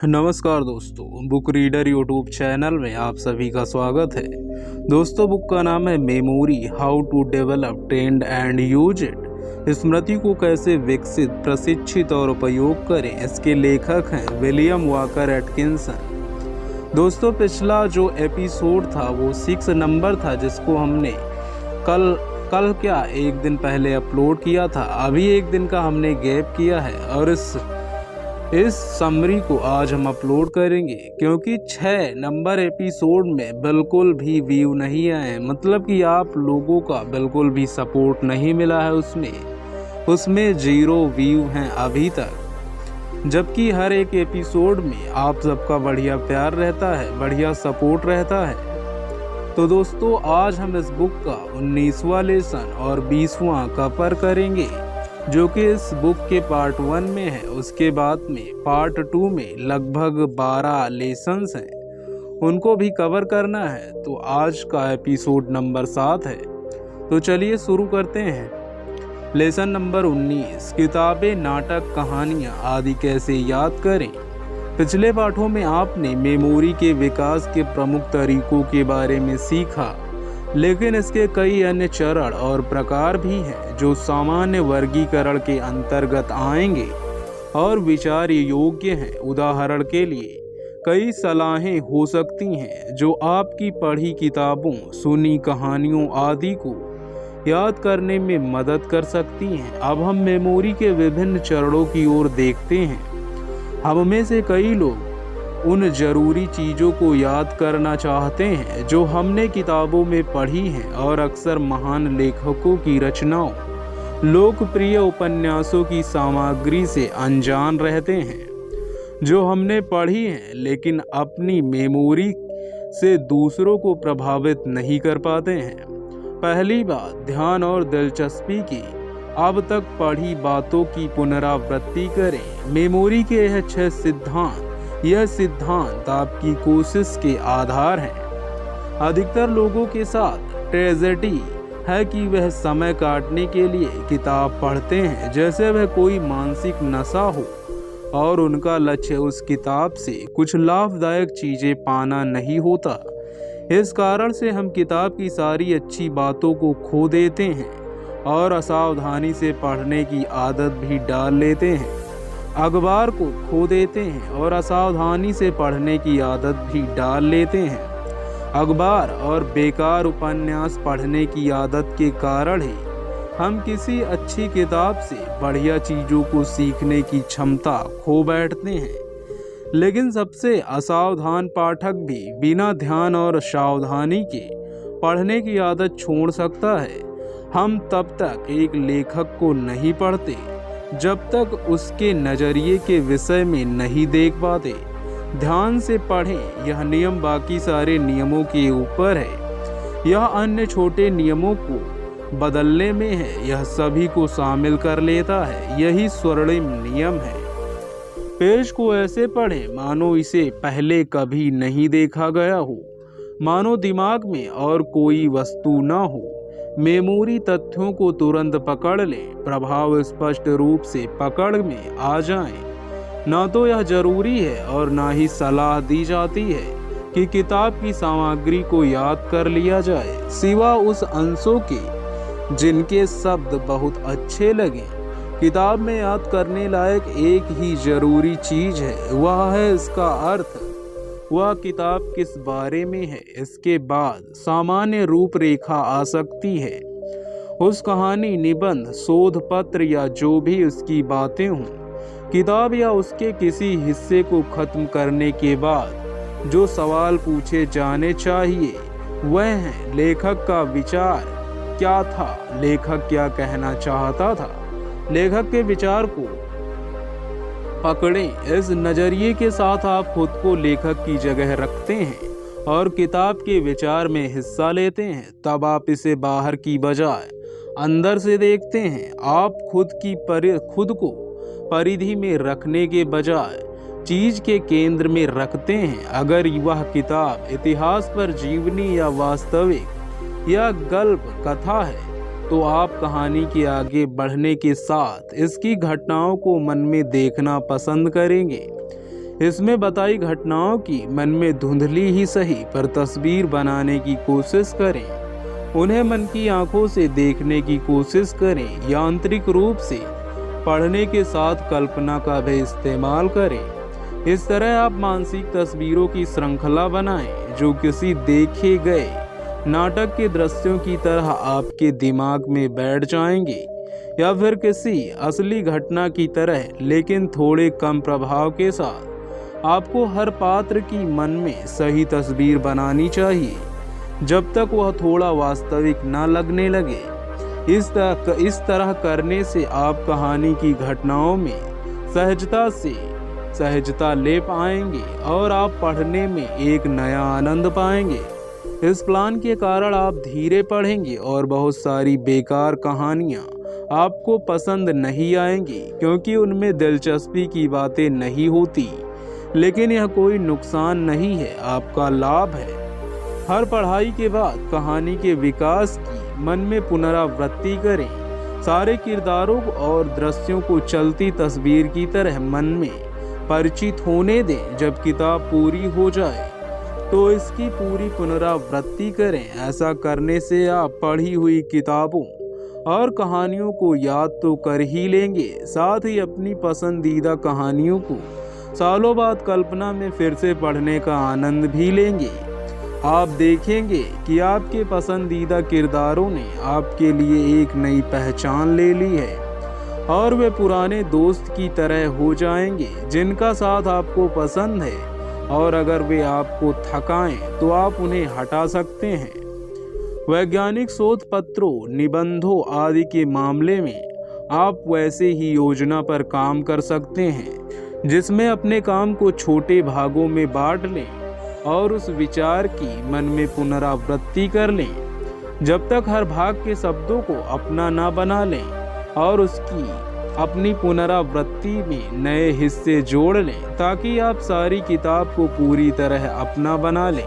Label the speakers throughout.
Speaker 1: नमस्कार दोस्तों, book reader YouTube channel में आप सभी का स्वागत है। दोस्तों, बुक का नाम है memory, how to develop, train and use it. स्मृति को कैसे विकसित, प्रशिक्षित और उपयोग करें। इसके लेखक हैं विलियम वॉकर एटकिंसन। दोस्तों, पिछला जो एपिसोड था वो 6 नंबर था, जिसको हमने कल क्या एक दिन पहले अपलोड किया था। अभी एक दिन का हमने गैप किया है और इस समरी को आज हम अपलोड करेंगे, क्योंकि 6 नंबर एपिसोड में बिल्कुल भी व्यू नहीं आए। मतलब कि आप लोगों का बिल्कुल भी सपोर्ट नहीं मिला है। उसमें 0 व्यू हैं अभी तक, जबकि हर एक एपिसोड में आप सबका बढ़िया प्यार रहता है, बढ़िया सपोर्ट रहता है। तो दोस्तों, आज हम इस बुक का 19वां लेसन और 20वां कवर करेंगे, जो कि इस बुक के पार्ट 1 में है। उसके बाद में पार्ट 2 में लगभग 12 लेसन्स हैं, उनको भी कवर करना है। तो आज का एपिसोड नंबर 7 है। तो चलिए शुरू करते हैं। लेसन नंबर 19, किताबें, नाटक, कहानियाँ आदि कैसे याद करें। पिछले पाठों में आपने मेमोरी के विकास के प्रमुख तरीकों के बारे में सीखा, लेकिन इसके कई अन्य चरण और प्रकार भी हैं जो सामान्य वर्गीकरण के अंतर्गत आएंगे और विचार योग्य हैं। उदाहरण के लिए कई सलाहें हो सकती हैं जो आपकी पढ़ी किताबों, सुनी कहानियों आदि को याद करने में मदद कर सकती हैं। अब हम मेमोरी के विभिन्न चरणों की ओर देखते हैं। हम में से कई लोग उन जरूरी चीज़ों को याद करना चाहते हैं जो हमने किताबों में पढ़ी हैं, और अक्सर महान लेखकों की रचनाओं, लोकप्रिय उपन्यासों की सामग्री से अनजान रहते हैं जो हमने पढ़ी हैं, लेकिन अपनी मेमोरी से दूसरों को प्रभावित नहीं कर पाते हैं। पहली बात, ध्यान और दिलचस्पी की। अब तक पढ़ी बातों की पुनरावृत्ति करें। मेमोरी के यह सिद्धांत आपकी कोशिश के आधार हैं। अधिकतर लोगों के साथ ट्रेजेडी है कि वह समय काटने के लिए किताब पढ़ते हैं जैसे वह कोई मानसिक नशा हो, और उनका लक्ष्य उस किताब से कुछ लाभदायक चीज़ें पाना नहीं होता। इस कारण से हम किताब की सारी अच्छी बातों को खो देते हैं और असावधानी से पढ़ने की आदत भी डाल लेते हैं। अखबार को खो देते हैं और असावधानी से पढ़ने की आदत भी डाल लेते हैं। अखबार और बेकार उपन्यास पढ़ने की आदत के कारण ही हम किसी अच्छी किताब से बढ़िया चीज़ों को सीखने की क्षमता खो बैठते हैं। लेकिन सबसे असावधान पाठक भी बिना ध्यान और सावधानी के पढ़ने की आदत छोड़ सकता है। हम तब तक एक लेखक को नहीं पढ़ते जब तक उसके नज़रिए के विषय में नहीं देख पाते। ध्यान से पढ़ें, यह नियम बाकी सारे नियमों के ऊपर है। यह अन्य छोटे नियमों को बदलने में है, यह सभी को शामिल कर लेता है। यही स्वर्णिम नियम है। पेज को ऐसे पढ़ें मानो इसे पहले कभी नहीं देखा गया हो, मानो दिमाग में और कोई वस्तु न हो। मेमोरी तथ्यों को तुरंत पकड़ ले, प्रभाव स्पष्ट रूप से पकड़ में आ जाए। ना तो यह जरूरी है और ना ही सलाह दी जाती है कि किताब की सामग्री को याद कर लिया जाए, सिवा उस अंशों के जिनके शब्द बहुत अच्छे लगें। किताब में याद करने लायक एक ही जरूरी चीज है, वह है इसका अर्थ। वह किताब किस बारे में है, इसके बाद सामान्य रूपरेखा आ सकती है। उस कहानी, निबंध, शोध पत्र या जो भी उसकी बातें हों। किताब या उसके किसी हिस्से को खत्म करने के बाद जो सवाल पूछे जाने चाहिए वह है, लेखक का विचार क्या था, लेखक क्या कहना चाहता था। लेखक के विचार को पकड़ें। इस नज़रिए के साथ आप खुद को लेखक की जगह रखते हैं और किताब के विचार में हिस्सा लेते हैं। तब आप इसे बाहर की बजाय अंदर से देखते हैं। आप खुद को परिधि में रखने के बजाय चीज़ के केंद्र में रखते हैं। अगर वह किताब इतिहास पर जीवनी या वास्तविक या गल्प कथा है, तो आप कहानी के आगे बढ़ने के साथ इसकी घटनाओं को मन में देखना पसंद करेंगे। इसमें बताई घटनाओं की मन में धुंधली ही सही पर तस्वीर बनाने की कोशिश करें। उन्हें मन की आंखों से देखने की कोशिश करें। यांत्रिक रूप से पढ़ने के साथ कल्पना का भी इस्तेमाल करें। इस तरह आप मानसिक तस्वीरों की श्रृंखला बनाएं जो किसी देखे गए नाटक के दृश्यों की तरह आपके दिमाग में बैठ जाएंगे, या फिर किसी असली घटना की तरह लेकिन थोड़े कम प्रभाव के साथ। आपको हर पात्र की मन में सही तस्वीर बनानी चाहिए जब तक वह थोड़ा वास्तविक न लगने लगे। इस तरह करने से आप कहानी की घटनाओं में सहजता ले पाएंगे और आप पढ़ने में एक नया आनंद पाएंगे। इस प्लान के कारण आप धीरे पढ़ेंगे और बहुत सारी बेकार कहानियाँ आपको पसंद नहीं आएंगी क्योंकि उनमें दिलचस्पी की बातें नहीं होती। लेकिन यह कोई नुकसान नहीं है, आपका लाभ है। हर पढ़ाई के बाद कहानी के विकास की मन में पुनरावृत्ति करें। सारे किरदारों और दृश्यों को चलती तस्वीर की तरह मन में परिचित होने दें। जब किताब पूरी हो जाए तो इसकी पूरी पुनरावृत्ति करें। ऐसा करने से आप पढ़ी हुई किताबों और कहानियों को याद तो कर ही लेंगे, साथ ही अपनी पसंदीदा कहानियों को सालों बाद कल्पना में फिर से पढ़ने का आनंद भी लेंगे। आप देखेंगे कि आपके पसंदीदा किरदारों ने आपके लिए एक नई पहचान ले ली है और वे पुराने दोस्त की तरह हो जाएंगे जिनका साथ आपको पसंद है, और अगर वे आपको थकाएं तो आप उन्हें हटा सकते हैं। वैज्ञानिक शोध पत्रों, निबंधों आदि के मामले में आप वैसे ही योजना पर काम कर सकते हैं जिसमें अपने काम को छोटे भागों में बांट लें और उस विचार की मन में पुनरावृत्ति कर लें जब तक हर भाग के शब्दों को अपना ना बना लें और उसकी अपनी पुनरावृत्ति में नए हिस्से जोड़ लें ताकि आप सारी किताब को पूरी तरह अपना बना लें।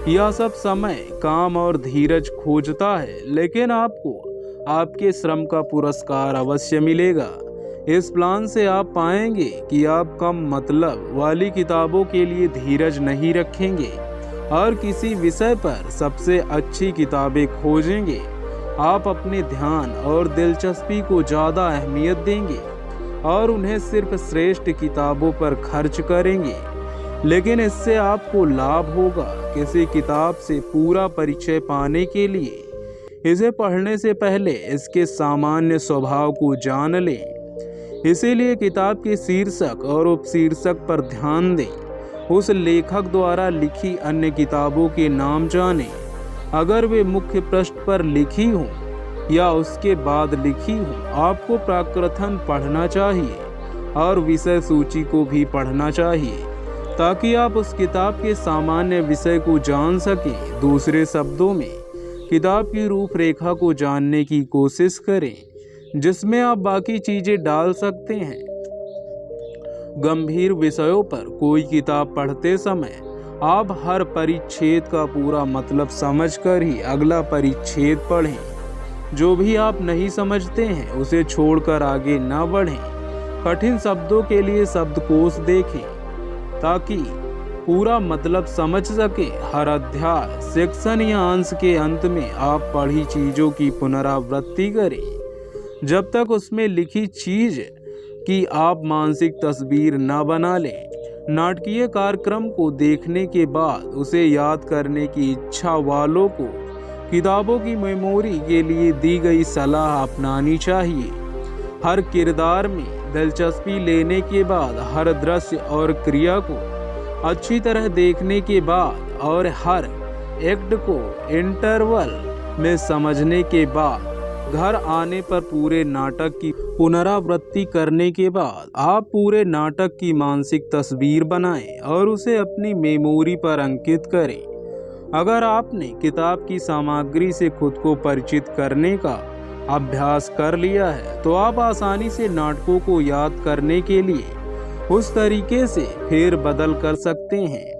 Speaker 1: यह सब समय, काम और धीरज खोजता है, लेकिन आपको आपके श्रम का पुरस्कार अवश्य मिलेगा। इस प्लान से आप पाएंगे कि आप कम मतलब वाली किताबों के लिए धीरज नहीं रखेंगे और किसी विषय पर सबसे अच्छी किताबें खोजेंगे। आप अपने ध्यान और दिलचस्पी को ज़्यादा अहमियत देंगे और उन्हें सिर्फ श्रेष्ठ किताबों पर खर्च करेंगे। लेकिन इससे आपको लाभ होगा। किसी किताब से पूरा परिचय पाने के लिए इसे पढ़ने से पहले इसके सामान्य स्वभाव को जान लें। इसीलिए किताब के शीर्षक और उपशीर्षक पर ध्यान दें। उस लेखक द्वारा लिखी अन्य किताबों के नाम जानें। अगर वे मुख्य पृष्ठ पर लिखी हों या उसके बाद लिखी हों, आपको प्राकृतन पढ़ना चाहिए और विषय सूची को भी पढ़ना चाहिए ताकि आप उस किताब के सामान्य विषय को जान सकें। दूसरे शब्दों में, किताब की रूपरेखा को जानने की कोशिश करें जिसमें आप बाकी चीजें डाल सकते हैं। गंभीर विषयों पर कोई किताब पढ़ते समय आप हर परिच्छेद का पूरा मतलब समझकर ही अगला परिच्छेद पढ़ें। जो भी आप नहीं समझते हैं उसे छोड़कर आगे न बढ़ें। कठिन शब्दों के लिए शब्दकोश देखें ताकि पूरा मतलब समझ सके। हर अध्याय, सेक्शन या अंश के अंत में आप पढ़ी चीजों की पुनरावृत्ति करें जब तक उसमें लिखी चीज की आप मानसिक तस्वीर न बना लें। नाटकीय कार्यक्रम को देखने के बाद उसे याद करने की इच्छा वालों को किताबों की मेमोरी के लिए दी गई सलाह अपनानी चाहिए। हर किरदार में दिलचस्पी लेने के बाद, हर दृश्य और क्रिया को अच्छी तरह देखने के बाद और हर एक्ट को इंटरवल में समझने के बाद, घर आने पर पूरे नाटक की पुनरावृत्ति करने के बाद आप पूरे नाटक की मानसिक तस्वीर बनाएं और उसे अपनी मेमोरी पर अंकित करें। अगर आपने किताब की सामग्री से खुद को परिचित करने का अभ्यास कर लिया है तो आप आसानी से नाटकों को याद करने के लिए उस तरीके से फेर बदल कर सकते हैं।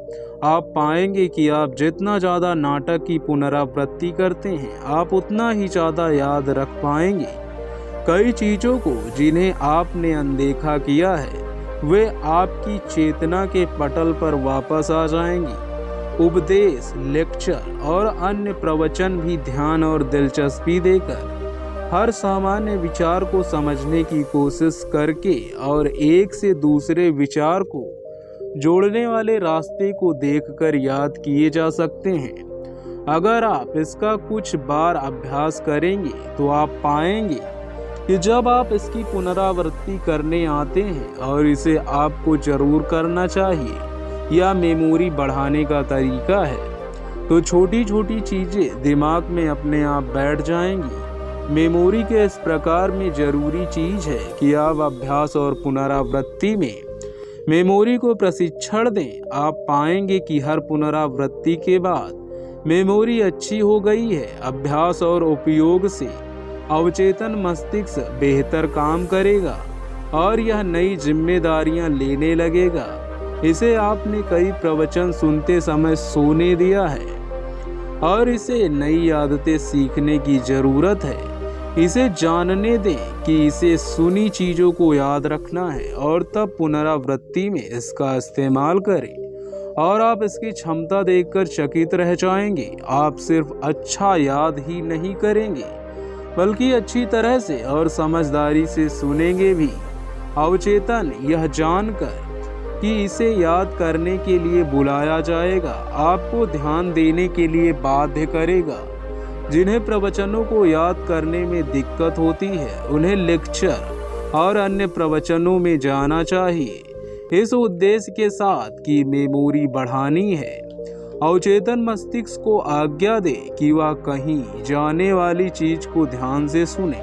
Speaker 1: आप पाएंगे कि आप जितना ज़्यादा नाटक की पुनरावृत्ति करते हैं आप उतना ही ज़्यादा याद रख पाएंगे। कई चीज़ों को जिन्हें आपने अनदेखा किया है वे आपकी चेतना के पटल पर वापस आ जाएंगी। उपदेश, लेक्चर और अन्य प्रवचन भी ध्यान और दिलचस्पी देकर हर सामान्य विचार को समझने की कोशिश करके और एक से दूसरे विचार को जोड़ने वाले रास्ते को देखकर याद किए जा सकते हैं। अगर आप इसका कुछ बार अभ्यास करेंगे तो आप पाएंगे कि जब आप इसकी पुनरावृत्ति करने आते हैं, और इसे आपको जरूर करना चाहिए, यह मेमोरी बढ़ाने का तरीका है, तो छोटी छोटी चीजें दिमाग में अपने आप बैठ जाएंगी। मेमोरी के इस प्रकार में जरूरी चीज है कि आप अभ्यास और पुनरावृत्ति में मेमोरी को प्रशिक्षण दें। आप पाएंगे कि हर पुनरावृत्ति के बाद मेमोरी अच्छी हो गई है। अभ्यास और उपयोग से अवचेतन मस्तिष्क बेहतर काम करेगा और यह नई जिम्मेदारियां लेने लगेगा। इसे आपने कई प्रवचन सुनते समय सोने दिया है और इसे नई आदतें सीखने की जरूरत है। इसे जानने दें कि इसे सुनी चीजों को याद रखना है और तब पुनरावृत्ति में इसका इस्तेमाल करें और आप इसकी क्षमता देखकर चकित रह जाएंगे। आप सिर्फ अच्छा याद ही नहीं करेंगे बल्कि अच्छी तरह से और समझदारी से सुनेंगे भी। अवचेतन यह जानकर कि इसे याद करने के लिए बुलाया जाएगा आपको ध्यान देने के लिए बाध्य करेगा। जिन्हें प्रवचनों को याद करने में दिक्कत होती है उन्हें लेक्चर और अन्य प्रवचनों में जाना चाहिए, इस उद्देश्य के साथ कि मेमोरी बढ़ानी है। अवचेतन मस्तिष्क को आज्ञा दे कि वह कहीं जाने वाली चीज को ध्यान से सुने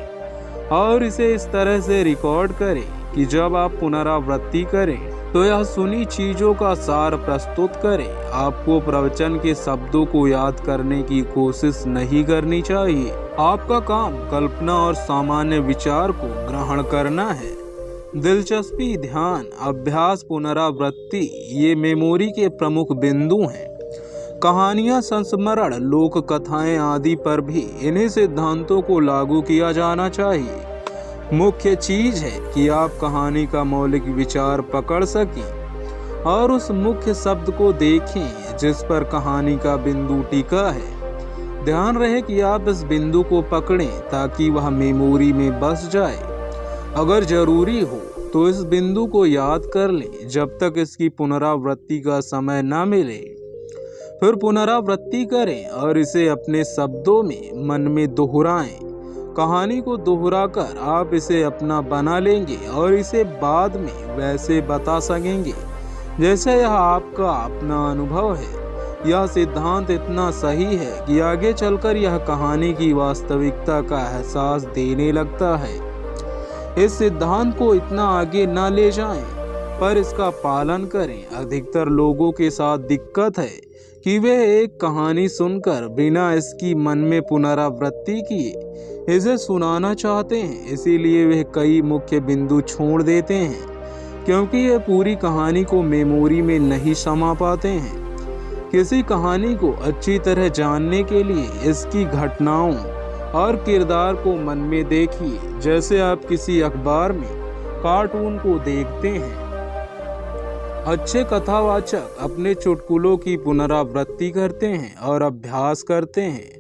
Speaker 1: और इसे इस तरह से रिकॉर्ड करे कि जब आप पुनरावृत्ति करें तो यह सुनी चीजों का सार प्रस्तुत करे। आपको प्रवचन के शब्दों को याद करने की कोशिश नहीं करनी चाहिए। आपका काम कल्पना और सामान्य विचार को ग्रहण करना है। दिलचस्पी, ध्यान, अभ्यास, पुनरावृत्ति ये मेमोरी के प्रमुख बिंदु हैं। कहानियां, संस्मरण, लोक कथाएं आदि पर भी इन्हीं सिद्धांतों को लागू किया जाना चाहिए। मुख्य चीज है कि आप कहानी का मौलिक विचार पकड़ सकें और उस मुख्य शब्द को देखें जिस पर कहानी का बिंदु टिका है। ध्यान रहे कि आप इस बिंदु को पकड़ें ताकि वह मेमोरी में बस जाए। अगर जरूरी हो तो इस बिंदु को याद कर लें जब तक इसकी पुनरावृत्ति का समय न मिले। फिर पुनरावृत्ति करें और इसे अपने शब्दों में मन में दोहराएं। कहानी को दोहराकर आप इसे अपना बना लेंगे और इसे बाद में वैसे बता सकेंगे जैसे यह आपका अपना अनुभव है। यह सिद्धांत इतना सही है कि आगे चलकर यह कहानी की वास्तविकता का एहसास देने लगता है। इस सिद्धांत को इतना आगे न ले जाएं, पर इसका पालन करें। अधिकतर लोगों के साथ दिक्कत है कि वे एक कहानी सुनकर बिना इसकी मन में पुनरावृत्ति किए इसे सुनाना चाहते हैं। इसीलिए वे कई मुख्य बिंदु छोड़ देते हैं क्योंकि ये पूरी कहानी को मेमोरी में नहीं समा पाते हैं। किसी कहानी को अच्छी तरह जानने के लिए इसकी घटनाओं और किरदार को मन में देखिए, जैसे आप किसी अखबार में कार्टून को देखते हैं। अच्छे कथावाचक अपने चुटकुलों की पुनरावृत्ति करते हैं और अभ्यास करते हैं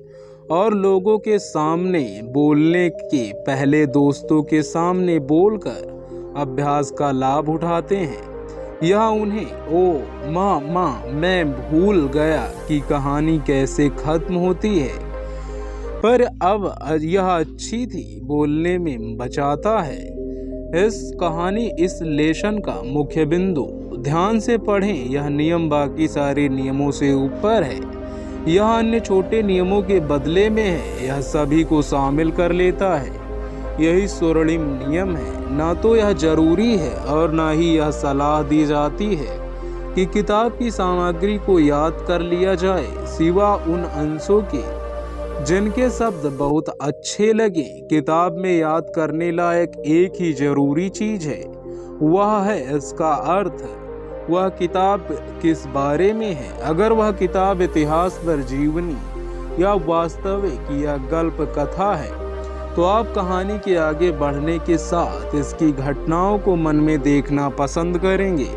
Speaker 1: और लोगों के सामने बोलने के पहले दोस्तों के सामने बोलकर अभ्यास का लाभ उठाते हैं। यह उन्हें माँ मैं भूल गया कि कहानी कैसे खत्म होती है, पर अब यह अच्छी थी बोलने में बचाता है। इस कहानी इस लेशन का मुख्य बिंदु। ध्यान से पढ़ें, यह नियम बाकी सारे नियमों से ऊपर है। यह अन्य छोटे नियमों के बदले में है। यह सभी को शामिल कर लेता है। यही स्वर्णिम नियम है। ना तो यह जरूरी है और ना ही यह सलाह दी जाती है कि किताब की सामग्री को याद कर लिया जाए, सिवा उन अंशों के जिनके शब्द बहुत अच्छे लगे। किताब में याद करने लायक एक ही जरूरी चीज है, वह है इसका अर्थ। वह किताब किस बारे में है। अगर वह किताब इतिहास पर जीवनी या वास्तविक या गल्प कथा है तो आप कहानी के आगे बढ़ने के साथ इसकी घटनाओं को मन में देखना पसंद करेंगे।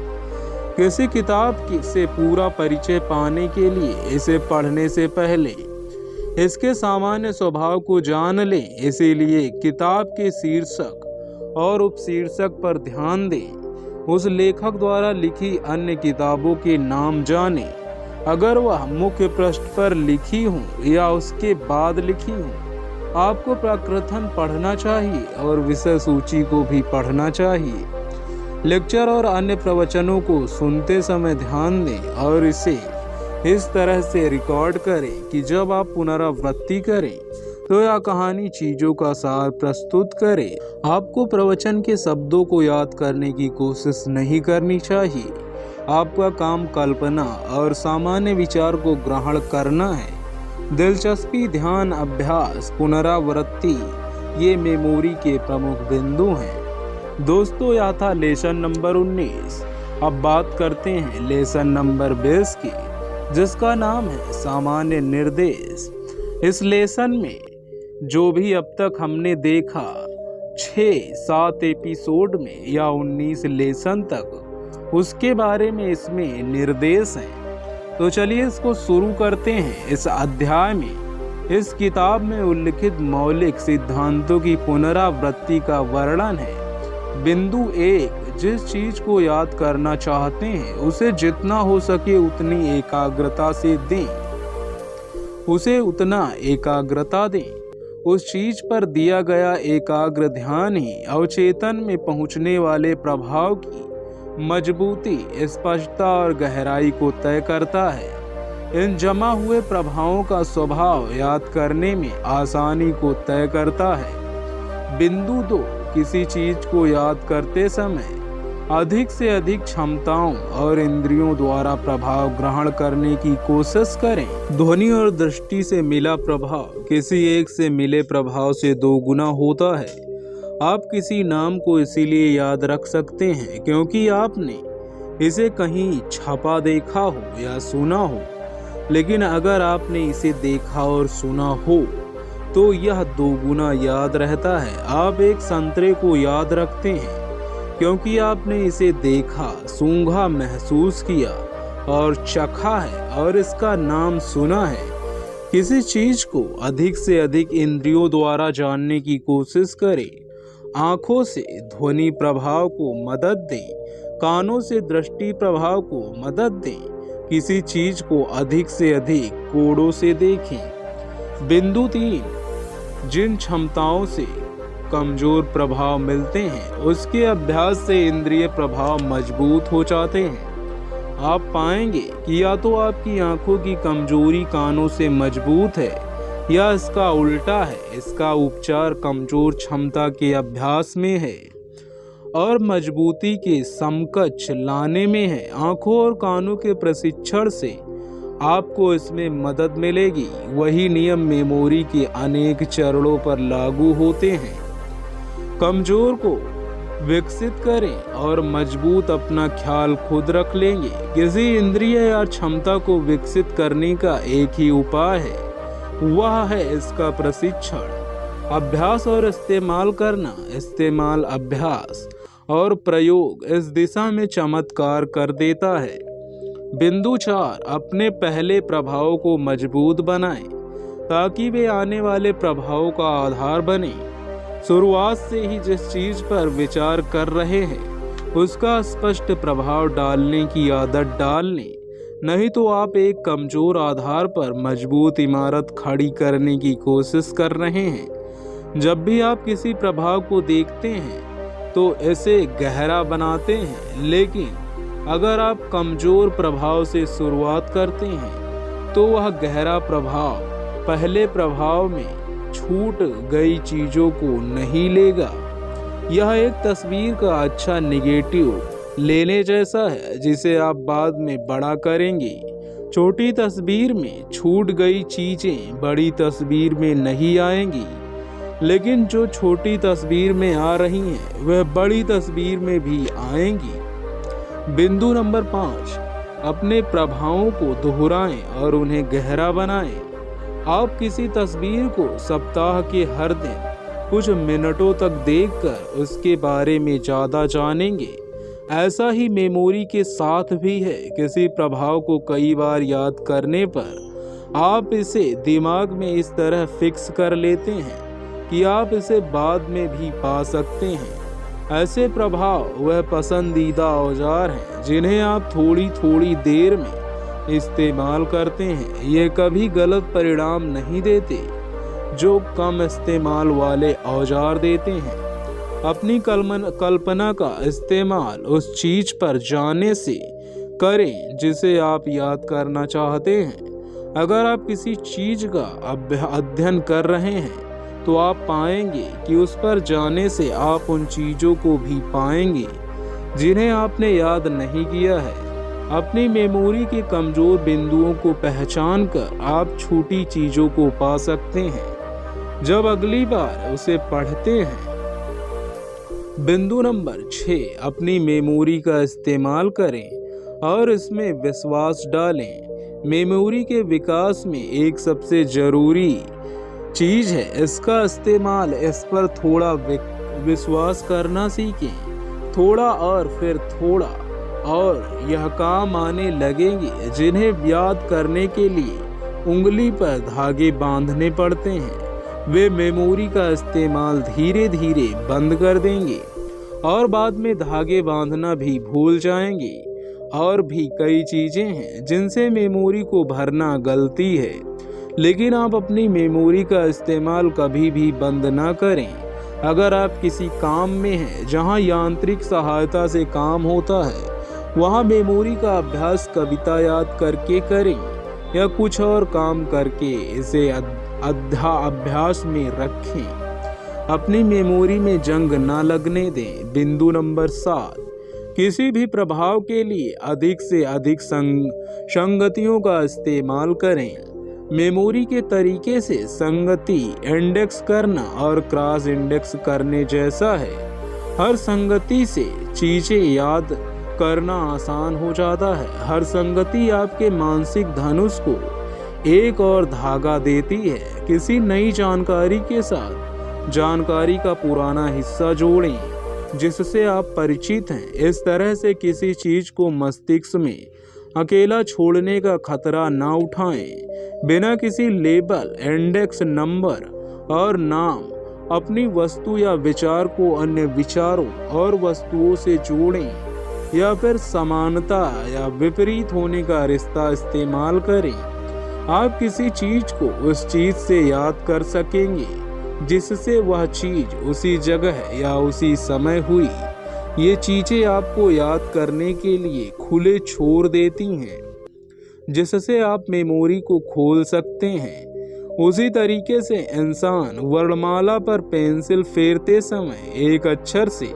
Speaker 1: किसी किताब से पूरा परिचय पाने के लिए इसे पढ़ने से पहले इसके सामान्य स्वभाव को जान लें। इसीलिए किताब के शीर्षक और उपशीर्षक पर ध्यान दें। उस लेखक द्वारा लिखी अन्य किताबों के नाम जानें, अगर वह मुख्य पृष्ठ पर लिखी हों या उसके बाद लिखी हों। आपको प्रकृतन पढ़ना चाहिए और विषय सूची को भी पढ़ना चाहिए। लेक्चर और अन्य प्रवचनों को सुनते समय ध्यान दें और इसे इस तरह से रिकॉर्ड करें कि जब आप पुनरावृत्ति करें तो यह कहानी चीजों का सार प्रस्तुत करे। आपको प्रवचन के शब्दों को याद करने की कोशिश नहीं करनी चाहिए। आपका काम कल्पना और सामान्य विचार को ग्रहण करना है। दिलचस्पी, ध्यान, अभ्यास, पुनरावृत्ति ये मेमोरी के प्रमुख बिंदु हैं। दोस्तों, यह था लेसन नंबर 19। अब बात करते हैं लेसन नंबर 20 की, जिसका नाम है सामान्य निर्देश। इस लेसन में जो भी अब तक हमने देखा 6-7 एपिसोड में या 19 लेसन तक, उसके बारे में इसमें निर्देश हैं। तो चलिए इसको शुरू करते हैं। इस अध्याय में इस किताब में उल्लिखित मौलिक सिद्धांतों की पुनरावृत्ति का वर्णन है। बिंदु 1, जिस चीज को याद करना चाहते हैं उसे जितना हो सके उतनी एकाग्रता से दें, उसे उतना एकाग्रता दें। उस चीज पर दिया गया एकाग्र ध्यान ही अवचेतन में पहुंचने वाले प्रभाव की मजबूती, स्पष्टता और गहराई को तय करता है। इन जमा हुए प्रभावों का स्वभाव याद करने में आसानी को तय करता है। बिंदु 2, किसी चीज को याद करते समय अधिक से अधिक क्षमताओं और इंद्रियों द्वारा प्रभाव ग्रहण करने की कोशिश करें। ध्वनि और दृष्टि से मिला प्रभाव किसी एक से मिले प्रभाव से 2 गुना होता है। आप किसी नाम को इसीलिए याद रख सकते हैं क्योंकि आपने इसे कहीं छपा देखा हो या सुना हो, लेकिन अगर आपने इसे देखा और सुना हो तो यह 2 गुना याद रहता है। आप एक संतरे को याद रखते हैं क्योंकि आपने इसे देखा, सूंघा, महसूस किया और चखा है और इसका नाम सुना है। किसी चीज को अधिक से अधिक इंद्रियों द्वारा जानने की कोशिश करें। आंखों से ध्वनि प्रभाव को मदद दें, कानों से दृष्टि प्रभाव को मदद दें। किसी चीज को अधिक से अधिक कोणों से देखें। बिंदु 3, जिन क्षमताओं से कमजोर प्रभाव मिलते हैं उसके अभ्यास से इंद्रिय प्रभाव मजबूत हो जाते हैं। आप पाएंगे कि या तो आपकी आंखों की कमजोरी कानों से मजबूत है या इसका उल्टा है। इसका उपचार कमजोर क्षमता के अभ्यास में है और मजबूती के समकक्ष लाने में है। आंखों और कानों के प्रशिक्षण से आपको इसमें मदद मिलेगी। वही नियम मेमोरी के अनेक चरणों पर लागू होते हैं। कमजोर को विकसित करें और मजबूत अपना ख्याल खुद रख लेंगे। किसी इंद्रिय या क्षमता को विकसित करने का एक ही उपाय है, वह है इसका प्रशिक्षण। अभ्यास और इस्तेमाल करना, इस्तेमाल, अभ्यास और प्रयोग इस दिशा में चमत्कार कर देता है। बिंदु 4, अपने पहले प्रभावों को मजबूत बनाएं ताकि वे आने वाले प्रभावों का आधार बने। शुरुआत से ही जिस चीज पर विचार कर रहे हैं उसका स्पष्ट प्रभाव डालने की आदत डाल लें, नहीं तो आप एक कमजोर आधार पर मजबूत इमारत खड़ी करने की कोशिश कर रहे हैं। जब भी आप किसी प्रभाव को देखते हैं तो इसे गहरा बनाते हैं, लेकिन अगर आप कमजोर प्रभाव से शुरुआत करते हैं तो वह गहरा प्रभाव पहले प्रभाव में छूट गई चीजों को नहीं लेगा। यह एक तस्वीर का अच्छा निगेटिव लेने जैसा है जिसे आप बाद में बड़ा करेंगे। छोटी तस्वीर में छूट गई चीजें बड़ी तस्वीर में नहीं आएंगी, लेकिन जो छोटी तस्वीर में आ रही हैं वह बड़ी तस्वीर में भी आएंगी। बिंदु नंबर 5, अपने प्रभावों को दोहराएं और उन्हें गहरा बनाएं। आप किसी तस्वीर को सप्ताह के हर दिन कुछ मिनटों तक देखकर उसके बारे में ज़्यादा जानेंगे। ऐसा ही मेमोरी के साथ भी है। किसी प्रभाव को कई बार याद करने पर आप इसे दिमाग में इस तरह फिक्स कर लेते हैं कि आप इसे बाद में भी पा सकते हैं। ऐसे प्रभाव वह पसंदीदा औजार हैं जिन्हें आप थोड़ी थोड़ी देर में इस्तेमाल करते हैं। ये कभी गलत परिणाम नहीं देते जो कम इस्तेमाल औजार औजार देते हैं। अपनी कल्पना का इस्तेमाल उस चीज पर जाने से करें जिसे आप याद करना चाहते हैं। अगर आप किसी चीज का अध्ययन कर रहे हैं तो आप पाएंगे कि उस पर जाने से आप उन चीजों को भी पाएंगे जिन्हें आपने याद नहीं किया है। अपनी मेमोरी के कमजोर बिंदुओं को पहचान कर आप छोटी चीजों को पा सकते हैं जब अगली बार उसे पढ़ते हैं। बिंदु नंबर 6, अपनी मेमोरी का इस्तेमाल करें और इसमें विश्वास डालें। मेमोरी के विकास में एक सबसे ज़रूरी चीज़ है इसका इस्तेमाल। इस पर थोड़ा विश्वास करना सीखें, थोड़ा और फिर थोड़ा, और यह काम आने लगेंगे जिन्हें याद करने के लिए उंगली पर धागे बांधने पड़ते हैं। वे मेमोरी का इस्तेमाल धीरे धीरे बंद कर देंगे और बाद में धागे बांधना भी भूल जाएंगे। और भी कई चीज़ें हैं जिनसे मेमोरी को भरना गलती है, लेकिन आप अपनी मेमोरी का इस्तेमाल कभी भी बंद ना करें। अगर आप किसी काम में हैं जहां यांत्रिक सहायता से काम होता है, वहां मेमोरी का अभ्यास कविता याद करके करें या कुछ और काम करके इसे अभ्यास में रखें। अपनी मेमोरी में जंग ना लगने दें। बिंदु नंबर 7, किसी भी प्रभाव के लिए अधिक से अधिक संगतियों का इस्तेमाल करें। मेमोरी के तरीके से संगति इंडेक्स करना और क्रॉस इंडेक्स करने जैसा है। हर संगति से चीजें याद करना आसान हो जाता है। हर संगति आपके मानसिक धनुष को एक और धागा देती है। किसी नई जानकारी के साथ जानकारी का पुराना हिस्सा जोड़ें जिससे आप परिचित हैं। इस तरह से किसी चीज को मस्तिष्क में अकेला छोड़ने का खतरा ना उठाएं। बिना किसी लेबल, इंडेक्स नंबर और नाम अपनी वस्तु या विचार को अन्य विचारों और वस्तुओं से जोड़ें या फिर समानता या विपरीत होने का रिश्ता इस्तेमाल करें। आप किसी चीज को उस चीज से याद कर सकेंगे जिससे वह चीज उसी जगह या उसी समय हुई। ये चीजें आपको याद करने के लिए खुले छोड़ देती हैं जिससे आप मेमोरी को खोल सकते हैं। उसी तरीके से इंसान वर्णमाला पर पेंसिल फेरते समय एक अक्षर से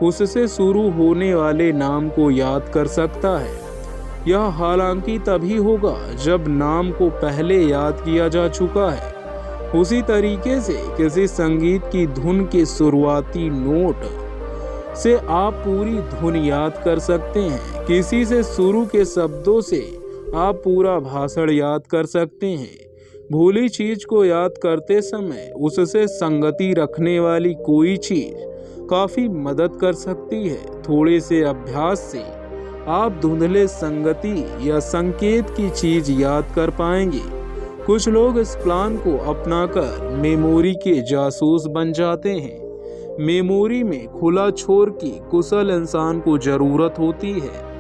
Speaker 1: उससे शुरू होने वाले नाम को याद कर सकता है। यह हालांकि तभी होगा जब नाम को पहले याद किया जा चुका है। उसी तरीके से किसी संगीत की धुन के शुरुआती नोट से आप पूरी धुन याद कर सकते हैं। किसी से शुरू के शब्दों से आप पूरा भाषण याद कर सकते हैं। भूली चीज को याद करते समय उससे संगति रखने वाली कोई चीज काफी मदद कर सकती है। थोड़े से अभ्यास से आप धुंधले संगति या संकेत की चीज याद कर पाएंगे। कुछ लोग इस प्लान को अपनाकर मेमोरी के जासूस बन जाते हैं। मेमोरी में खुला छोर की कुशल इंसान को जरूरत होती है।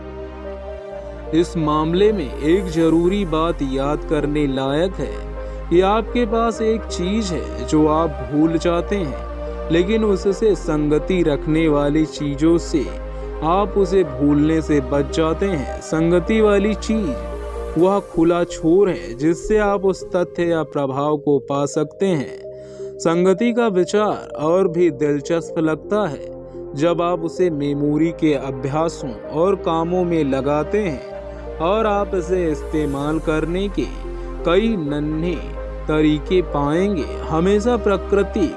Speaker 1: इस मामले में एक जरूरी बात याद करने लायक है कि आपके पास एक चीज है जो आप भूल जाते हैं, लेकिन उससे संगति रखने वाली चीजों से आप उसे भूलने से बच जाते हैं। संगति वाली चीज वह खुला छोर है जिससे आप उस तथ्य या प्रभाव को पा सकते हैं। संगति का विचार और भी दिलचस्प लगता है जब आप उसे मेमोरी के अभ्यासों और कामों में लगाते हैं और आप इसे इस्तेमाल करने के कई नन्हे तरीके पाएंगे। हमेशा प्रकृति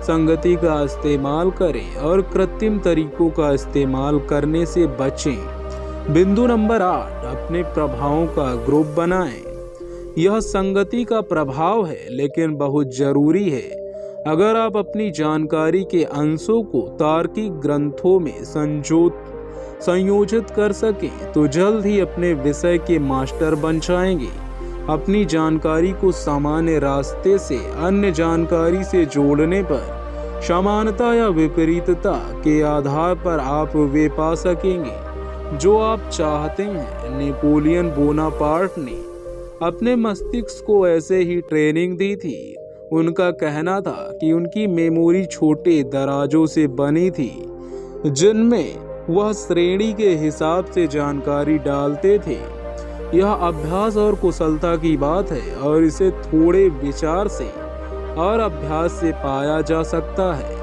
Speaker 1: संगति का इस्तेमाल करें और कृत्रिम तरीकों का इस्तेमाल करने से बचें। बिंदु नंबर 8, अपने प्रभावों का ग्रुप बनाएं। यह संगति का प्रभाव है लेकिन बहुत जरूरी है। अगर आप अपनी जानकारी के अंशों को तार्किक ग्रंथों में संयोजित कर सकें तो जल्द ही अपने विषय के मास्टर बन जाएंगे। अपनी जानकारी को सामान्य रास्ते से अन्य जानकारी से जोड़ने पर समानता या विपरीतता के आधार पर आप वे पा सकेंगे जो आप चाहते हैं। नेपोलियन बोनापार्ट ने अपने मस्तिष्क को ऐसे ही ट्रेनिंग दी थी। उनका कहना था कि उनकी मेमोरी छोटे दराजों से बनी थी जिनमें वह श्रेणी के हिसाब से जानकारी डालते थे। यह अभ्यास और कुशलता की बात है और इसे थोड़े विचार से और अभ्यास से पाया जा सकता है।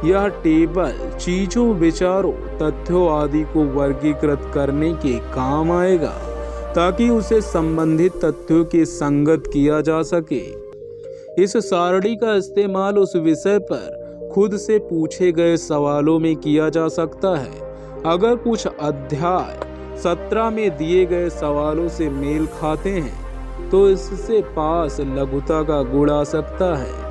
Speaker 1: यह टेबल चीजों, विचारों, तथ्यों आदि को वर्गीकृत करने के काम आएगा ताकि उसे संबंधित तथ्यों के संगत किया जा सके। इस सारणी का इस्तेमाल उस विषय पर खुद से पूछे गए सवालों में किया जा सकता है। अगर कुछ अध्याय 17 में दिए गए सवालों से मेल खाते हैं तो इससे पास लघुता का गुण आ सकता है।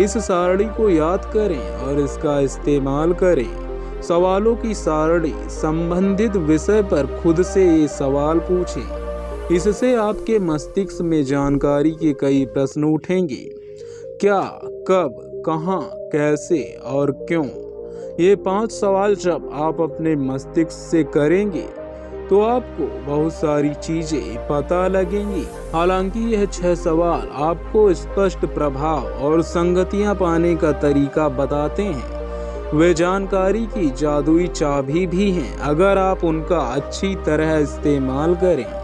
Speaker 1: इस सारणी को याद करें और इसका इस्तेमाल करें। सवालों की सारणी संबंधित विषय पर खुद से ये सवाल पूछें। इससे आपके मस्तिष्क में जानकारी के कई प्रश्न उठेंगे। क्या, कब, कहाँ, कैसे और क्यों। ये 5 सवाल जब आप अपने मस्तिष्क से करेंगे तो आपको बहुत सारी चीजें पता लगेंगी। हालांकि यह 6 सवाल आपको स्पष्ट प्रभाव और संगतियां पाने का तरीका बताते हैं। वे जानकारी की जादुई चाबी भी हैं अगर आप उनका अच्छी तरह इस्तेमाल करें।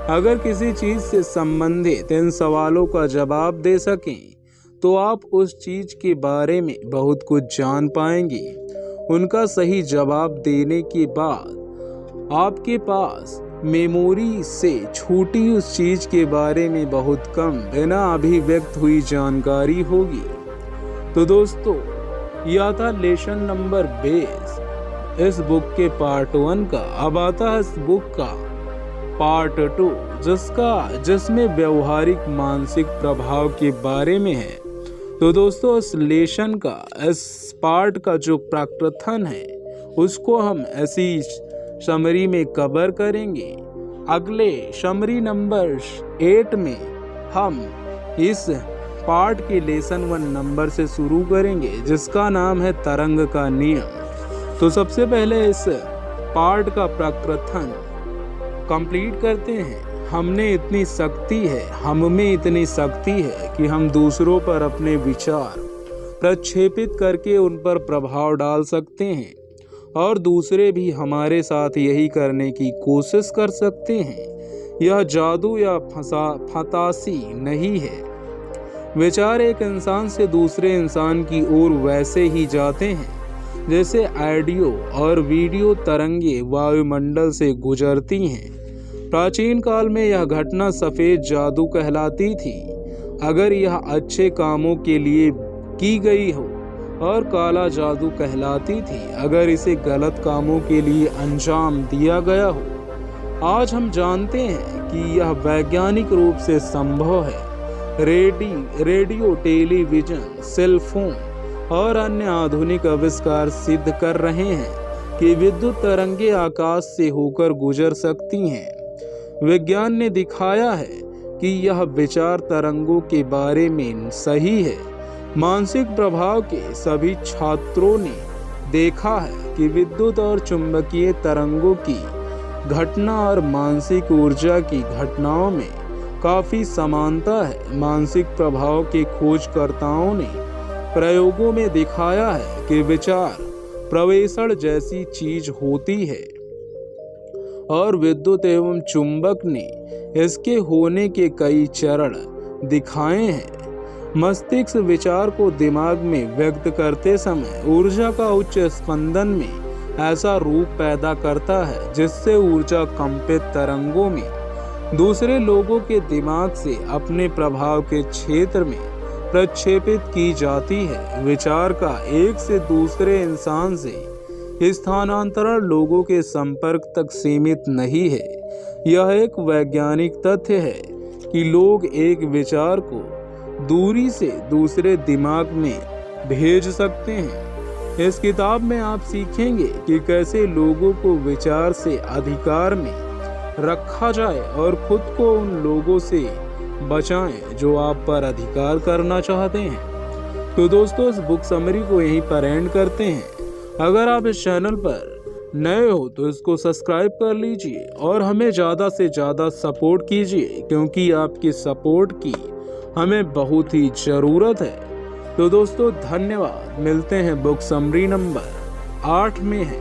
Speaker 1: अगर किसी चीज से संबंधित इन सवालों का जवाब दे सकें तो आप उस चीज के बारे में बहुत कुछ जान पाएंगे। उनका सही जवाब देने के बाद आपके पास मेमोरी से छूटी उस चीज के बारे में बहुत कम बिना अभिव्यक्त हुई जानकारी होगी। तो दोस्तों, यह था लेसन नंबर 20 इस बुक के पार्ट 1 का। अब आता है इस बुक का पार्ट 2 जिसमें व्यवहारिक मानसिक प्रभाव के बारे में है। तो दोस्तों, इस लेसन का, इस पार्ट का जो प्रकथन है उसको हम ऐसी समरी में कवर करेंगे। अगले समरी नंबर 8 में हम इस पार्ट के लेसन 1 नंबर से शुरू करेंगे जिसका नाम है तरंग का नियम। तो सबसे पहले इस पार्ट का प्रकथन कंप्लीट करते हैं। हम में इतनी शक्ति है कि हम दूसरों पर अपने विचार प्रक्षेपित करके उन पर प्रभाव डाल सकते हैं और दूसरे भी हमारे साथ यही करने की कोशिश कर सकते हैं। यह जादू या फंतासी नहीं है। विचार एक इंसान से दूसरे इंसान की ओर वैसे ही जाते हैं जैसे ऑडियो और वीडियो तरंगे वायुमंडल से गुजरती हैं। प्राचीन काल में यह घटना सफेद जादू कहलाती थी। अगर यह अच्छे कामों के लिए की गई हो, और काला जादू कहलाती थी अगर इसे गलत कामों के लिए अंजाम दिया गया हो। आज हम जानते हैं कि यह वैज्ञानिक रूप से संभव है। रेडियो, टेलीविजन, सेल फोन और अन्य आधुनिक आविष्कार सिद्ध कर रहे हैं कि विद्युत तरंगे आकाश से होकर गुजर सकती हैं। विज्ञान ने दिखाया है कि यह विचार तरंगों के बारे में सही है। मानसिक प्रभाव के सभी छात्रों ने देखा है कि विद्युत और चुंबकीय तरंगों की घटना और मानसिक ऊर्जा की घटनाओं में काफी समानता है। मानसिक प्रभाव के खोजकर्ताओं ने प्रयोगों में दिखाया है कि विचार प्रवेशण जैसी चीज होती है और विद्युत एवं चुंबक ने इसके होने के कई चरण दिखाए हैं। मस्तिष्क विचार को दिमाग में व्यक्त करते समय ऊर्जा का उच्च स्पंदन में ऐसा रूप पैदा करता है जिससे ऊर्जा कंपित तरंगों में दूसरे लोगों के दिमाग से अपने प्रभाव के क्षेत्र में प्रक्षेपित की जाती है। विचार का एक से दूसरे इंसान से स्थानांतरण लोगों के संपर्क तक सीमित नहीं है। यह एक वैज्ञानिक तथ्य है कि लोग एक विचार को दूरी से दूसरे दिमाग में भेज सकते हैं। इस किताब में आप सीखेंगे कि कैसे लोगों को विचार से अधिकार में रखा जाए और खुद को उन लोगों से बचाएं जो आप पर अधिकार करना चाहते हैं। तो दोस्तों, इस बुक समरी को यहीं पर एंड करते हैं। अगर आप इस चैनल पर नए हो तो इसको सब्सक्राइब कर लीजिए और हमें ज़्यादा से ज़्यादा सपोर्ट कीजिए, क्योंकि आपकी सपोर्ट की हमें बहुत ही ज़रूरत है। तो दोस्तों, धन्यवाद। मिलते हैं बुक समरी नंबर 8 में है।